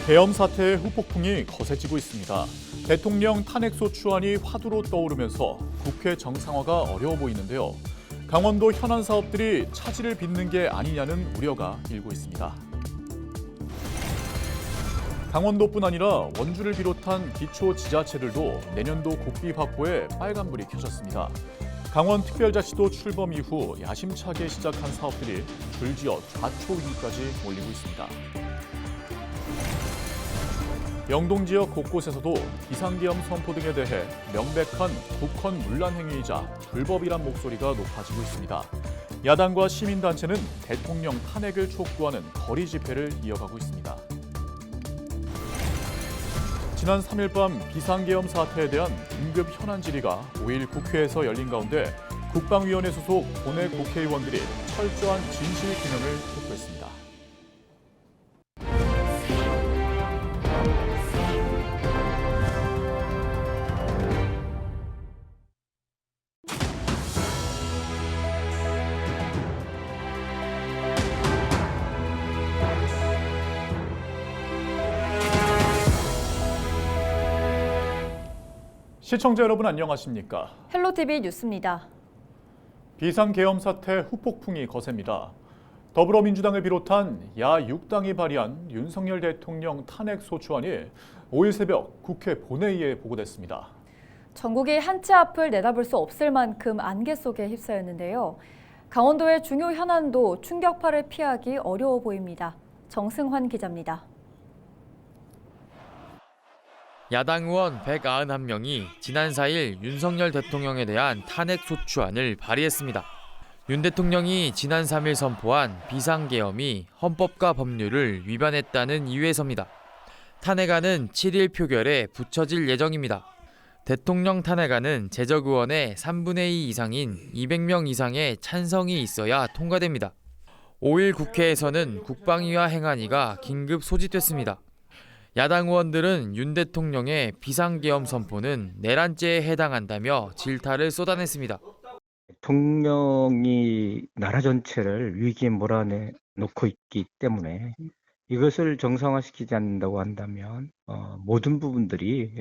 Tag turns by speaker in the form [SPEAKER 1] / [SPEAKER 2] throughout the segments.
[SPEAKER 1] 계엄 사태의 후폭풍이 거세지고 있습니다. 대통령 탄핵소추안이 화두로 떠오르면서 국회 정상화가 어려워 보이는데요. 강원도 현안 사업들이 차질을 빚는 게 아니냐는 우려가 일고 있습니다. 강원도뿐 아니라 원주를 비롯한 기초 지자체들도 내년도 국비 확보에 빨간불이 켜졌습니다. 강원특별자치도 출범 이후 야심차게 시작한 사업들이 줄지어 좌초우위까지 몰리고 있습니다. 영동 지역 곳곳에서도 비상계엄 선포 등에 대해 명백한 국헌 문란 행위이자 불법이란 목소리가 높아지고 있습니다. 야당과 시민단체는 대통령 탄핵을 촉구하는 거리 집회를 이어가고 있습니다. 지난 3일 밤 비상계엄 사태에 대한 긴급 현안 질의가 5일 국회에서 열린 가운데 국방위원회 소속 본회 국회의원들이 철저한 진실 규명을 촉구했습니다. 시청자 여러분 안녕하십니까?
[SPEAKER 2] 헬로티비 뉴스입니다.
[SPEAKER 1] 비상계엄 사태 후폭풍이 거셉니다. 더불어민주당을 비롯한 야6당이 발의한 윤석열 대통령 탄핵소추안이 5일 새벽 국회 본회의에 보고됐습니다.
[SPEAKER 2] 전국이 한치 앞을 내다볼 수 없을 만큼 안개 속에 휩싸였는데요. 강원도의 중요 현안도 충격파를 피하기 어려워 보입니다. 정승환 기자입니다.
[SPEAKER 3] 야당 의원 191명이 지난 4일 윤석열 대통령에 대한 탄핵소추안을 발의했습니다. 윤 대통령이 지난 3일 선포한 비상계엄이 헌법과 법률을 위반했다는 이유에서입니다. 탄핵안은 7일 표결에 붙여질 예정입니다. 대통령 탄핵안은 재적 의원의 3분의 2 이상인 200명 이상의 찬성이 있어야 통과됩니다. 5일 국회에서는 국방위와 행안위가 긴급 소집됐습니다. 야당 의원들은 윤 대통령의 비상계엄 선포는 내란죄에 해당한다며 질타를 쏟아냈습니다.
[SPEAKER 4] 대통령이 나라 전체를 위기에 몰아넣고 있기 때문에 이것을 정상화시키지 않는다고 한다면 모든 부분들이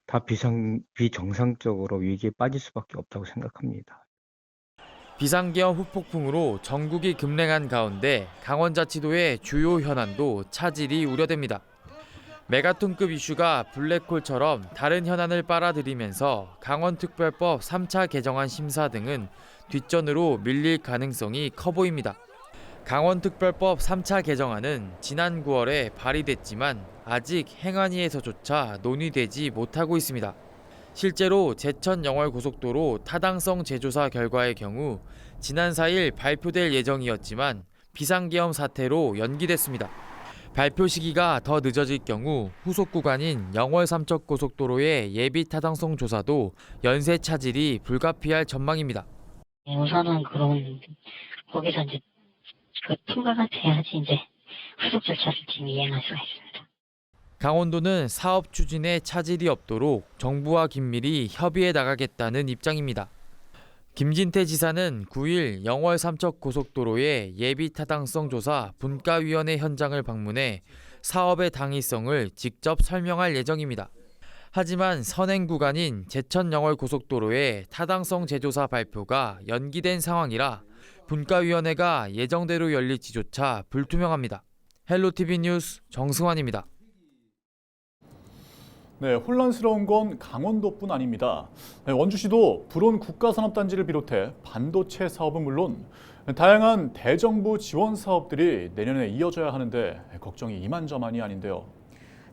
[SPEAKER 4] 다 비정상적으로 위기에 빠질 수밖에 없다고 생각합니다.
[SPEAKER 3] 비상계엄 후폭풍으로 전국이 급냉한 가운데 강원자치도의 주요 현안도 차질이 우려됩니다. 메가톤급 이슈가 블랙홀처럼 다른 현안을 빨아들이면서 강원특별법 3차 개정안 심사 등은 뒷전으로 밀릴 가능성이 커 보입니다. 강원특별법 3차 개정안은 지난 9월에 발의됐지만 아직 행안위에서조차 논의되지 못하고 있습니다. 실제로 제천 영월 고속도로 타당성 재조사 결과의 경우 지난 4일 발표될 예정이었지만 비상계엄 사태로 연기됐습니다. 발표 시기가 더 늦어질 경우 후속 구간인 영월 삼척 고속도로의 예비 타당성 조사도 연쇄 차질이 불가피할 전망입니다.
[SPEAKER 5] 우선은 거기서 이제 통과가 돼야지 이제 후속 절차를 지금 이행할 수가 있습니다.
[SPEAKER 3] 강원도는 사업 추진에 차질이 없도록 정부와 긴밀히 협의해 나가겠다는 입장입니다. 김진태 지사는 9일 영월 삼척 고속도로의 예비 타당성 조사 분과위원회 현장을 방문해 사업의 당위성을 직접 설명할 예정입니다. 하지만 선행 구간인 제천 영월 고속도로의 타당성 재조사 발표가 연기된 상황이라 분과위원회가 예정대로 열릴지조차 불투명합니다. 헬로티비 뉴스 정승환입니다.
[SPEAKER 1] 네, 혼란스러운 건 강원도뿐 아닙니다. 원주시도 불온 국가산업단지를 비롯해 반도체 사업은 물론 다양한 대정부 지원 사업들이 내년에 이어져야 하는데 걱정이 이만저만이 아닌데요.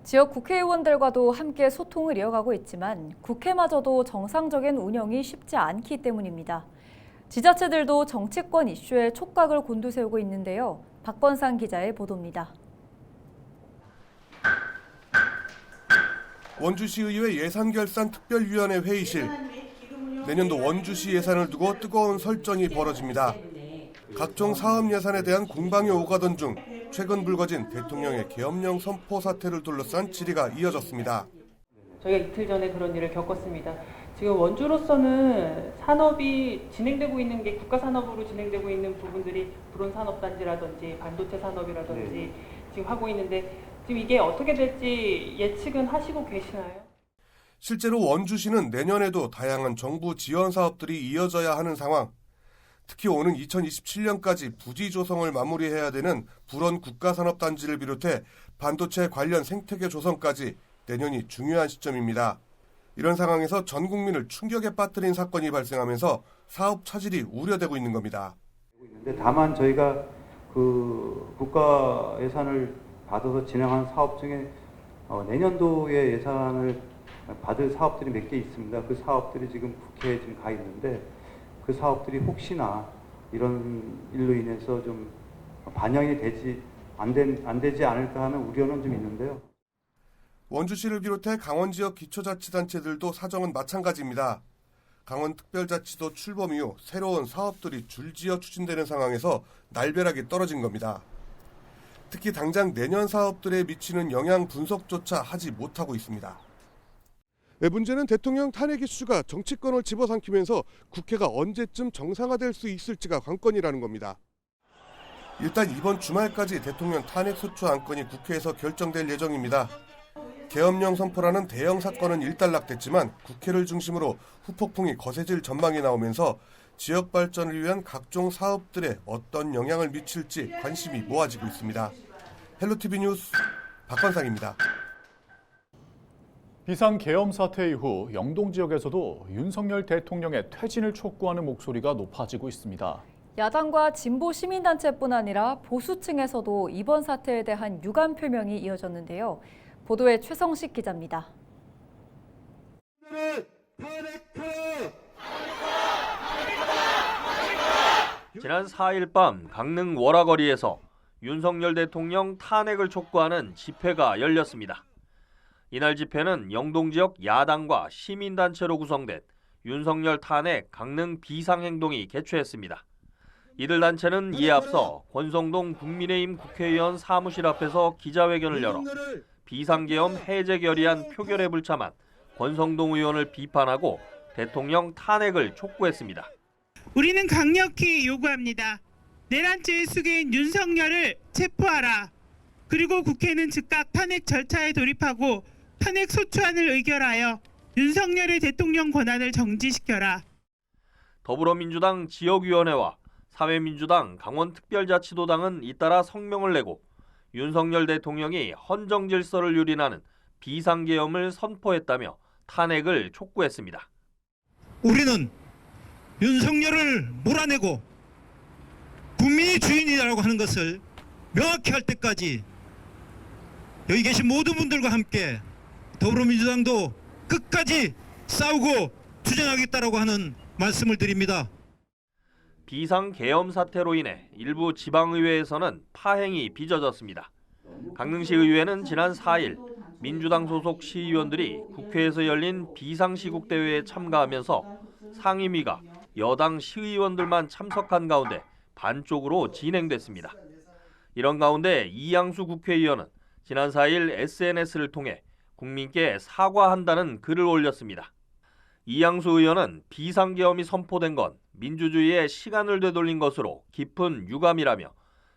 [SPEAKER 2] 지역 국회의원들과도 함께 소통을 이어가고 있지만 국회마저도 정상적인 운영이 쉽지 않기 때문입니다. 지자체들도 정치권 이슈에 촉각을 곤두세우고 있는데요. 박건상 기자의 보도입니다.
[SPEAKER 6] 원주시의회 예산결산특별위원회 회의실. 내년도 원주시 예산을 두고 뜨거운 설전이 벌어집니다. 각종 사업 예산에 대한 공방이 오가던 중 최근 불거진 대통령의 계엄령 선포 사태를 둘러싼 질의가 이어졌습니다.
[SPEAKER 7] 저희가 이틀 전에 그런 일을 겪었습니다. 지금 원주로서는 산업이 진행되고 있는 게 국가산업으로 진행되고 있는 부분들이 불온산업단지라든지 반도체 산업이라든지 지금 하고 있는데 지금 이게 어떻게 될지 예측은 하시고 계시나요?
[SPEAKER 6] 실제로 원주시는 내년에도 다양한 정부 지원 사업들이 이어져야 하는 상황. 특히 오는 2027년까지 부지 조성을 마무리해야 되는 불원 국가산업단지를 비롯해 반도체 관련 생태계 조성까지 내년이 중요한 시점입니다. 이런 상황에서 전 국민을 충격에 빠뜨린 사건이 발생하면서 사업 차질이 우려되고 있는 겁니다.
[SPEAKER 8] 다만 저희가 그 국가 예산을 받아서 진행한 사업 중에 내년도에 예산을 받을 사업들이 몇 개 있습니다. 그 사업들이 지금 국회에 지금 가 있는데 그 사업들이 혹시나 이런 일로 인해서 좀 반영이 되지 안 되지 않을까 하는 우려는 좀 있는데요.
[SPEAKER 6] 원주시를 비롯해 강원 지역 기초자치단체들도 사정은 마찬가지입니다. 강원특별자치도 출범 이후 새로운 사업들이 줄지어 추진되는 상황에서 날벼락이 떨어진 겁니다. 특히 당장 내년 사업들에 미치는 영향 분석조차 하지 못하고 있습니다. 문제는 대통령 탄핵 이슈가 정치권을 집어삼키면서 국회가 언제쯤 정상화될 수 있을지가 관건이라는 겁니다. 일단 이번 주말까지 대통령 탄핵 소추 안건이 국회에서 결정될 예정입니다. 계엄령 선포라는 대형 사건은 일단락됐지만 국회를 중심으로 후폭풍이 거세질 전망이 나오면서 지역 발전을 위한 각종 사업들에 어떤 영향을 미칠지 관심이 모아지고 있습니다. 헬로티비 뉴스 박관상입니다.
[SPEAKER 1] 비상계엄 사태 이후 영동 지역에서도 윤석열 대통령의 퇴진을 촉구하는 목소리가 높아지고 있습니다.
[SPEAKER 2] 야당과 진보 시민단체뿐 아니라 보수층에서도 이번 사태에 대한 유감 표명이 이어졌는데요. 보도에 최성식 기자입니다.
[SPEAKER 9] 지난 4일 밤 강릉 월화거리에서 윤석열 대통령 탄핵을 촉구하는 집회가 열렸습니다. 이날 집회는 영동 지역 야당과 시민단체로 구성된 윤석열 탄핵 강릉 비상행동이 개최했습니다. 이들 단체는 이에 앞서 권성동 국민의힘 국회의원 사무실 앞에서 기자회견을 열어 비상계엄 해제 결의안 표결에 불참한 권성동 의원을 비판하고 대통령 탄핵을 촉구했습니다.
[SPEAKER 10] 우리는 강력히 요구합니다. 내란죄의 수괴인 윤석열을 체포하라. 그리고 국회는 즉각 탄핵 절차에 돌입하고 탄핵 소추안을 의결하여 윤석열의 대통령 권한을 정지시켜라.
[SPEAKER 9] 더불어민주당 지역위원회와 사회민주당 강원특별자치도당은 잇따라 성명을 내고 윤석열 대통령이 헌정 질서를 유린하는 비상계엄을 선포했다며 탄핵을 촉구했습니다.
[SPEAKER 11] 우리는 윤석열을 몰아내고 국민이 주인이라고 하는 것을 명확히 할 때까지 여기 계신 모든 분들과 함께 더불어민주당도 끝까지 싸우고 투쟁하겠다라고 하는 말씀을 드립니다.
[SPEAKER 9] 비상계엄 사태로 인해 일부 지방의회에서는 파행이 빚어졌습니다. 강릉시 의회는 지난 4일 민주당 소속 시의원들이 국회에서 열린 비상시국대회에 참가하면서 상임위가 여당 시의원들만 참석한 가운데 반쪽으로 진행됐습니다. 이런 가운데 이양수 국회의원은 지난 4일 SNS를 통해 국민께 사과한다는 글을 올렸습니다. 이양수 의원은 비상계엄이 선포된 건 민주주의의 시간을 되돌린 것으로 깊은 유감이라며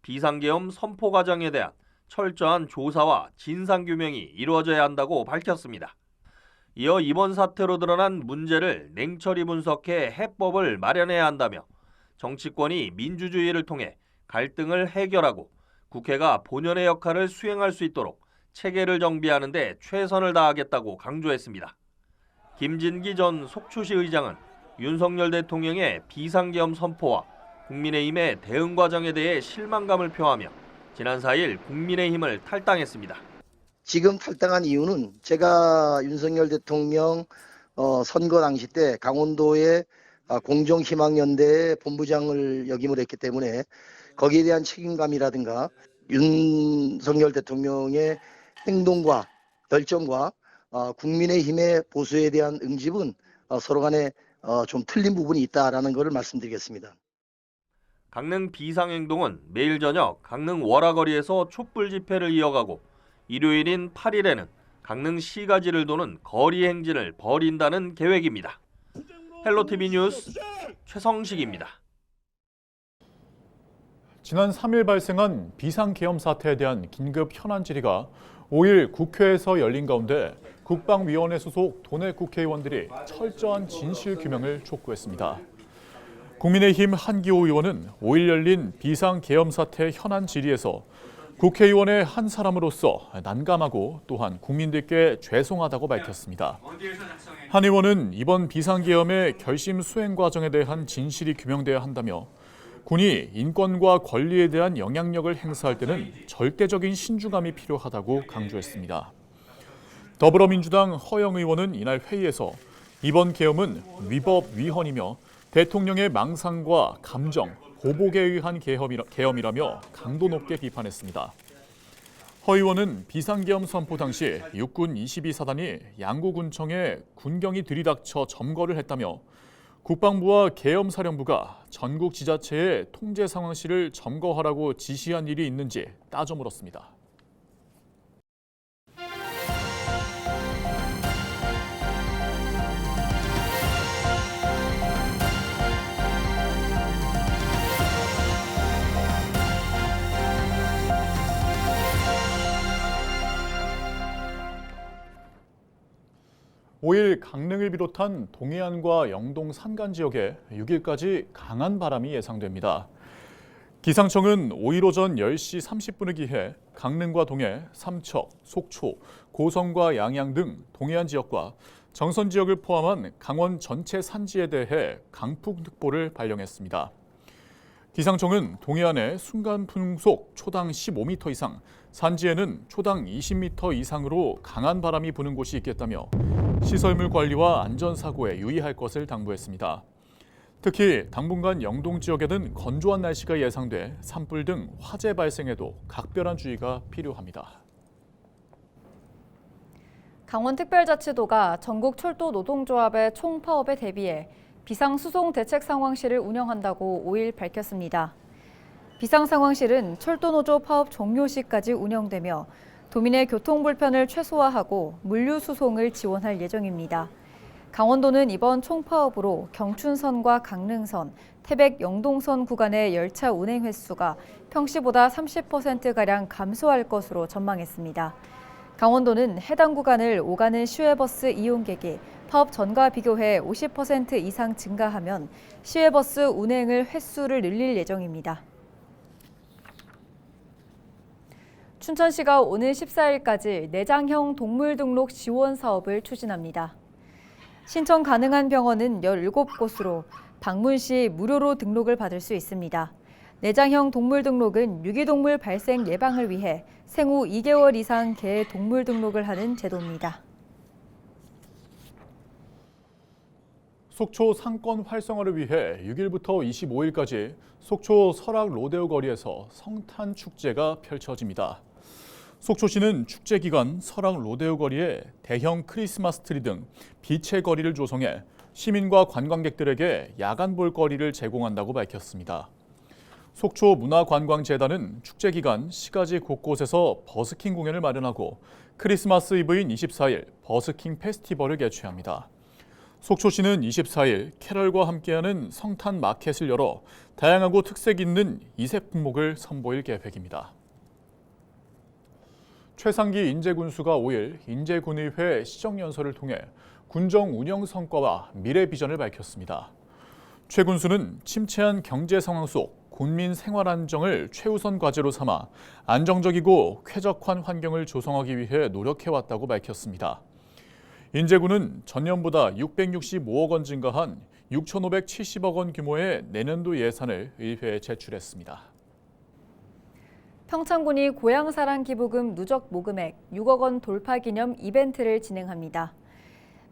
[SPEAKER 9] 비상계엄 선포 과정에 대한 철저한 조사와 진상규명이 이루어져야 한다고 밝혔습니다. 이어 이번 사태로 드러난 문제를 냉철히 분석해 해법을 마련해야 한다며 정치권이 민주주의를 통해 갈등을 해결하고 국회가 본연의 역할을 수행할 수 있도록 체계를 정비하는 데 최선을 다하겠다고 강조했습니다. 김진기 전 속초시 의장은 윤석열 대통령의 비상계엄 선포와 국민의힘의 대응 과정에 대해 실망감을 표하며 지난 4일 국민의힘을 탈당했습니다.
[SPEAKER 12] 지금 탈당한 이유는 제가 윤석열 대통령 선거 당시 때 강원도의 공정희망연대의 본부장을 역임을 했기 때문에 거기에 대한 책임감이라든가 윤석열 대통령의 행동과 결정과 국민의힘의 보수에 대한 응집은 서로 간에 좀 틀린 부분이 있다라는 것을 말씀드리겠습니다.
[SPEAKER 9] 강릉 비상행동은 매일 저녁 강릉 월화거리에서 촛불 집회를 이어가고 일요일인 8일에는 강릉 시가지를 도는 거리 행진을 벌인다는 계획입니다. 헬로티비 뉴스 최성식입니다.
[SPEAKER 1] 지난 3일 발생한 비상계엄 사태에 대한 긴급 현안 질의가 5일 국회에서 열린 가운데 국방위원회 소속 도내 국회의원들이 철저한 진실 규명을 촉구했습니다. 국민의힘 한기호 의원은 5일 열린 비상계엄 사태 현안 질의에서 국회의원의 한 사람으로서 난감하고 또한 국민들께 죄송하다고 밝혔습니다. 한 의원은 이번 비상계엄의 결심 수행 과정에 대한 진실이 규명돼야 한다며 군이 인권과 권리에 대한 영향력을 행사할 때는 절대적인 신중함이 필요하다고 강조했습니다. 더불어민주당 허영 의원은 이날 회의에서 이번 계엄은 위법 위헌이며 대통령의 망상과 감정, 보복에 의한 계엄이라며 강도 높게 비판했습니다. 허 의원은 비상계엄 선포 당시 육군 22사단이 양구군청에 군경이 들이닥쳐 점거를 했다며 국방부와 계엄사령부가 전국 지자체의 통제 상황실을 점거하라고 지시한 일이 있는지 따져 물었습니다. (5일) 강릉을 비롯한 동해안과 영동 산간 지역에 6일까지 강한 바람이 예상됩니다. 기상청은 5일 오전 10시 30분에 기해 강릉과 동해, 삼척, 속초, 고성과 양양 등 동해안 지역과 정선 지역을 포함한 강원 전체 산지에 대해 강풍특보를 발령했습니다. 기상청은 동해안에 순간풍속 초당 15m 이상, 산지에는 초당 20m 이상으로 강한 바람이 부는 곳이 있겠다며 시설물 관리와 안전사고에 유의할 것을 당부했습니다. 특히 당분간 영동 지역에는 건조한 날씨가 예상돼 산불 등 화재 발생에도 각별한 주의가 필요합니다.
[SPEAKER 2] 강원특별자치도가 전국철도노동조합의 총파업에 대비해 비상수송대책상황실을 운영한다고 5일 밝혔습니다. 비상상황실은 철도노조 파업 종료 시까지 운영되며 도민의 교통불편을 최소화하고 물류수송을 지원할 예정입니다. 강원도는 이번 총파업으로 경춘선과 강릉선, 태백 영동선 구간의 열차 운행 횟수가 평시보다 30%가량 감소할 것으로 전망했습니다. 강원도는 해당 구간을 오가는 시외버스 이용객이 파업 전과 비교해 50% 이상 증가하면 시외버스 운행을 횟수를 늘릴 예정입니다. 춘천시가 오는 14일까지 내장형 동물 등록 지원 사업을 추진합니다. 신청 가능한 병원은 17곳으로 방문 시 무료로 등록을 받을 수 있습니다. 내장형 동물 등록은 유기동물 발생 예방을 위해 생후 2개월 이상 개 동물 등록을 하는 제도입니다.
[SPEAKER 1] 속초 상권 활성화를 위해 6일부터 25일까지 속초 설악 로데오 거리에서 성탄 축제가 펼쳐집니다. 속초시는 축제 기간 설악 로데오 거리에 대형 크리스마스 트리 등 빛의 거리를 조성해 시민과 관광객들에게 야간 볼거리를 제공한다고 밝혔습니다. 속초문화관광재단은 축제 기간 시가지 곳곳에서 버스킹 공연을 마련하고 크리스마스 이브인 24일 버스킹 페스티벌을 개최합니다. 속초시는 24일 캐럴과 함께하는 성탄 마켓을 열어 다양하고 특색 있는 이색 품목을 선보일 계획입니다. 최상기 인제군수가 5일 인제군의회 시정연설을 통해 군정 운영 성과와 미래 비전을 밝혔습니다. 최 군수는 침체한 경제 상황 속 군민 생활 안정을 최우선 과제로 삼아 안정적이고 쾌적한 환경을 조성하기 위해 노력해왔다고 밝혔습니다. 인제군은 전년보다 665억 원 증가한 6,570억 원 규모의 내년도 예산을 의회에 제출했습니다.
[SPEAKER 2] 평창군이 고향사랑 기부금 누적 모금액 6억 원 돌파 기념 이벤트를 진행합니다.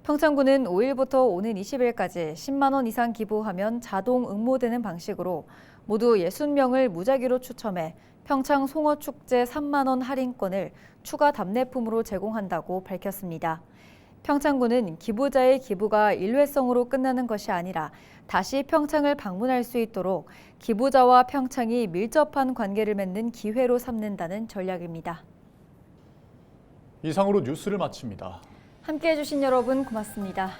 [SPEAKER 2] 평창군은 5일부터 오는 20일까지 10만 원 이상 기부하면 자동 응모되는 방식으로 모두 60명을 무작위로 추첨해 평창 송어축제 3만 원 할인권을 추가 답례품으로 제공한다고 밝혔습니다. 평창군은 기부자의 기부가 일회성으로 끝나는 것이 아니라 다시 평창을 방문할 수 있도록 기부자와 평창이 밀접한 관계를 맺는 기회로 삼는다는 전략입니다.
[SPEAKER 1] 이상으로 뉴스를 마칩니다.
[SPEAKER 2] 함께해 주신 여러분 고맙습니다.